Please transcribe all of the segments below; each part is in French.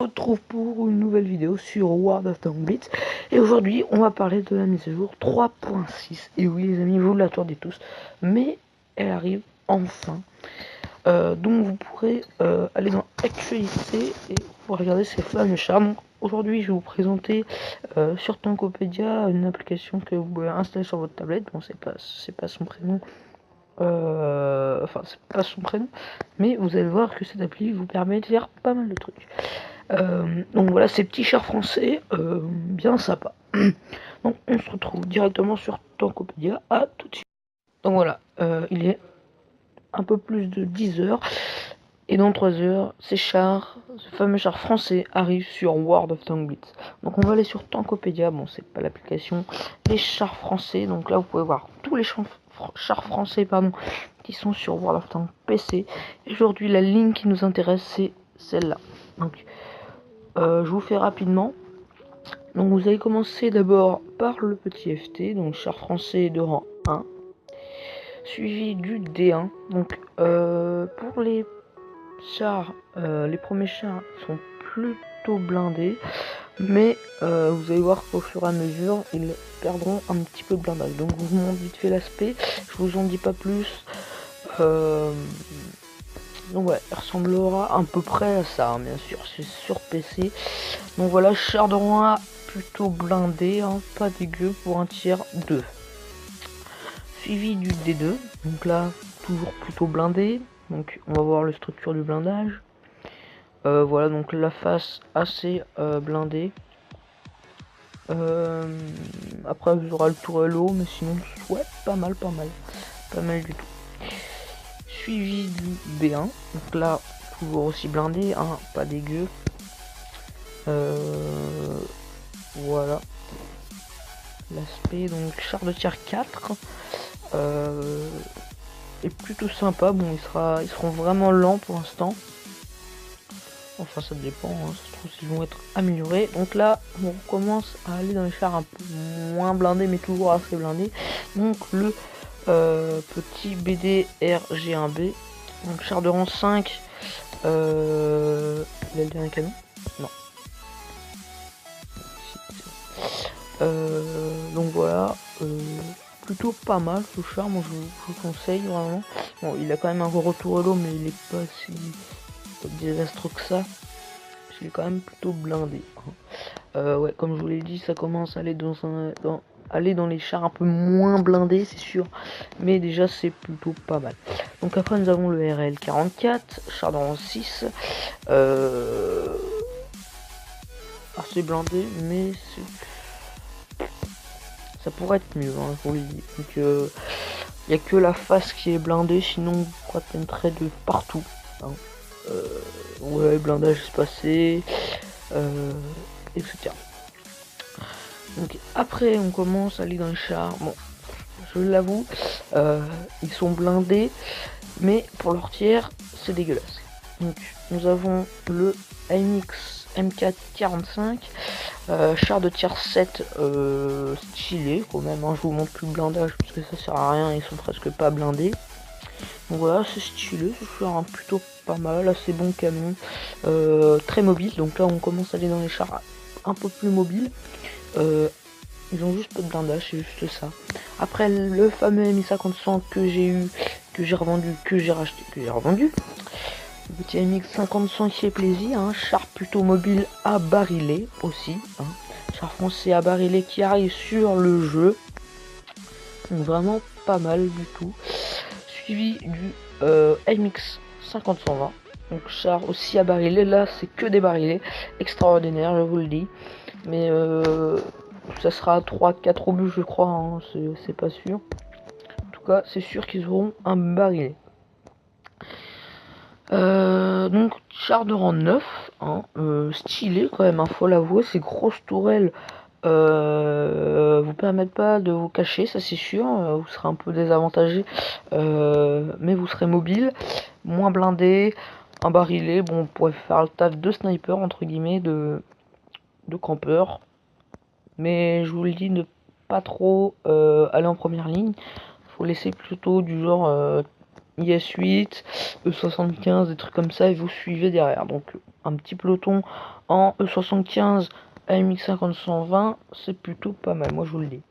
retrouve pour une nouvelle vidéo sur World of Tanks Blitz. Et aujourd'hui, on va parler de la mise à jour 3.6. Et oui, les amis, vous l'attendez tous, mais elle arrive enfin. Donc, vous pourrez aller dans Actualité et vous regarder ces fameux chars. Donc, aujourd'hui, je vais vous présenter sur Tankopédia une application que vous pouvez installer sur votre tablette. Bon, c'est pas son prénom. Enfin, c'est pas son prénom, mais vous allez voir que cette appli vous permet de faire pas mal de trucs. Donc voilà, ces petits chars français, bien sympa. Donc on se retrouve directement sur Tankopédia. À tout de suite. Donc voilà, il est un peu plus de 10 heures. Et dans 3 heures, ces chars, ce fameux char français arrive sur World of Tanks Blitz. Donc on va aller sur Tankopédia, bon c'est pas l'application, les chars français. Donc là vous pouvez voir tous les chars français qui sont sur World of Tanks PC. Et aujourd'hui la ligne qui nous intéresse c'est celle-là. Donc je vous fais rapidement. Donc vous allez commencer d'abord par le petit FT, donc char français de rang 1, suivi du D1. Donc pour les chars, les premiers chars sont plutôt blindés, mais vous allez voir qu'au fur et à mesure ils perdront un petit peu de blindage. Donc je vous montre vite fait l'aspect, je vous en dis pas plus. Donc ouais, il ressemblera à peu près à ça, hein, bien sûr, c'est sur PC. Donc voilà, char de rang 1 plutôt blindé, hein, pas dégueu pour un tiers 2. Suivi du D2, donc là toujours plutôt blindé. Donc on va voir la structure du blindage. Voilà, donc la face assez blindée. Après vous aurez le tourello, mais sinon ouais, pas mal du tout. Suivi du B1, donc là toujours aussi blindé, hein, pas dégueu. Voilà l'aspect. Donc char de tir 4 est plutôt sympa. Bon, ils seront vraiment lents pour l'instant, enfin ça dépend, hein, ça se trouve s'ils vont être améliorés. Donc là on commence à aller dans les chars un peu moins blindés mais toujours assez blindés. Donc le petit BD-RG1B, donc char de rang 5. Il a le dernier canon, non. Donc voilà, plutôt pas mal ce char, moi je vous conseille vraiment. Bon, il a quand même un gros retour à l'eau, mais il est pas si désastreux que ça. Il est quand même plutôt blindé. Ouais, comme je vous l'ai dit, ça commence à aller dans les chars un peu moins blindés, c'est sûr, mais déjà c'est plutôt pas mal. Donc après nous avons le RL44, char de rang 6, assez blindé, mais ça pourrait être mieux, hein, je vous le dis. Donc il n'y a que la face qui est blindée, sinon vous pourrez pénétrer de partout, hein. Ouais, blindage espacé, etc. Donc après on commence à aller dans les chars. Bon, je l'avoue, ils sont blindés, mais pour leur tiers c'est dégueulasse. Donc nous avons le AMX M445, char de tir 7 stylé quand même, hein. Je vous montre plus le blindage parce que ça sert à rien, ils sont presque pas blindés. Donc voilà, c'est stylé, c'est un plutôt pas mal, assez bon canon, très mobile. Donc là on commence à aller dans les chars un peu plus mobiles. Ils ont juste pas de blindage, c'est juste ça. Après le fameux MI50 que j'ai eu, que j'ai revendu, que j'ai racheté, que j'ai revendu. Le petit MX50 qui fait plaisir, hein. Char plutôt mobile à barillet aussi, hein. Char français à barillet qui arrive sur le jeu. Donc vraiment pas mal du tout. Suivi du MX 50-120. Donc char aussi à barillet, là c'est que des barillets. Extraordinaire, je vous le dis. Mais ça sera 3-4 obus je crois, hein. C'est pas sûr. En tout cas c'est sûr qu'ils auront un barillet. Donc char de rang 9, hein, stylé quand même, hein, faut l'avouer. Ces grosses tourelles vous permettent pas de vous cacher, ça c'est sûr. Vous serez un peu désavantagé, mais vous serez mobile, moins blindé, un barillet. Bon, vous pourrez faire le taf de sniper entre guillemets, de campeur, mais je vous le dis, ne pas trop aller en première ligne. Faut laisser plutôt du genre IS-8, E75, des trucs comme ça, et vous suivez derrière. Donc un petit peloton en E75 AMX 50-120, c'est plutôt pas mal, moi je vous le dis.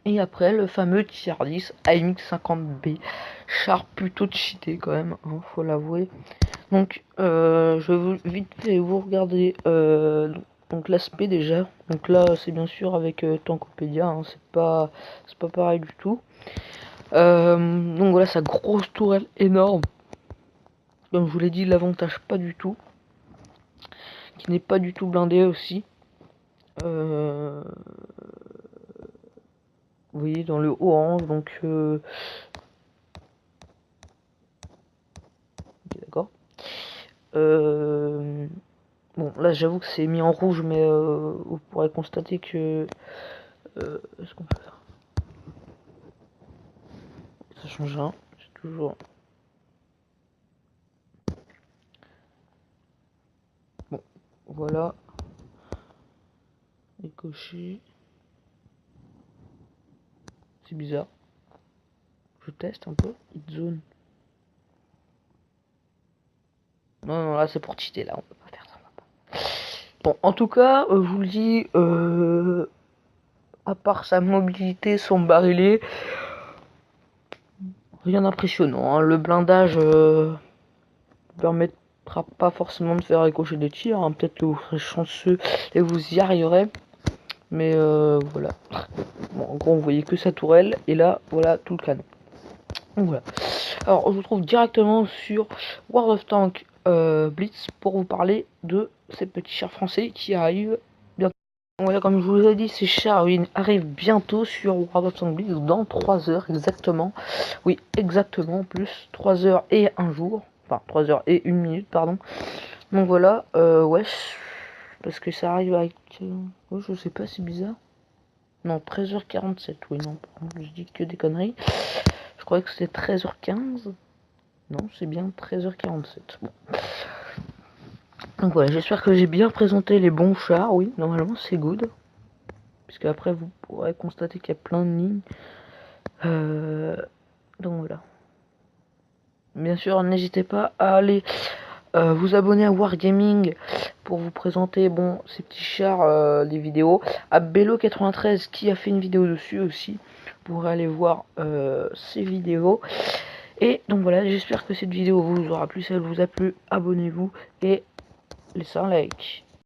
Et après le fameux tier 10 AMX 50B, char plutôt cheaté quand même, hein, faut l'avouer. Donc je vais vous vite fait vous regarder donc l'aspect déjà. Donc là c'est bien sûr avec Tankopédia, hein, c'est pas pareil du tout. Donc voilà, sa grosse tourelle énorme. Comme je vous l'ai dit, l'avantage pas du tout, qui n'est pas du tout blindé aussi. Vous voyez dans le orange, donc ok, d'accord. Bon là j'avoue que c'est mis en rouge, mais vous pourrez constater que ce qu'on peut faire, ça change rien, c'est toujours bon. Voilà les cochers, c'est bizarre. Je teste un peu. Hit zone. Non, non, là c'est pour cheater, là on peut pas faire ça. Bon, en tout cas, je vous le dis, à part sa mobilité, son barillet, rien d'impressionnant, hein. Le blindage permettra pas forcément de faire ricocher des tirs, hein. Peut-être que vous serez chanceux et vous y arriverez. Mais voilà. Bon, en gros, vous voyez que sa tourelle, et là, voilà tout le canon. Donc voilà. Alors, je vous trouve directement sur World of Tanks Blitz pour vous parler de ces petits chars français qui arrivent bientôt. Voilà, comme je vous ai dit, ces chars arrivent bientôt sur World of Tanks Blitz dans 3 heures exactement. Oui, exactement, plus 3 heures et 1 jour. Enfin, 3 heures et 1 minute, pardon. Donc voilà, ouais, parce que ça arrive avec... oh, je sais pas, c'est bizarre. Non, 13h47, oui, non, je dis que des conneries. Je croyais que c'était 13h15. Non, c'est bien 13h47. Bon. Donc voilà, j'espère que j'ai bien présenté les bons chars. Oui, normalement c'est good. Puisque après vous pourrez constater qu'il y a plein de lignes. Donc voilà. Bien sûr, n'hésitez pas à aller vous abonner à Wargaming pour vous présenter bon ces petits chars, des vidéos. À Bello93 qui a fait une vidéo dessus aussi. Vous pourrez aller voir ces vidéos. Et donc voilà, j'espère que cette vidéo vous aura plu. Si elle vous a plu, abonnez-vous et laissez un like.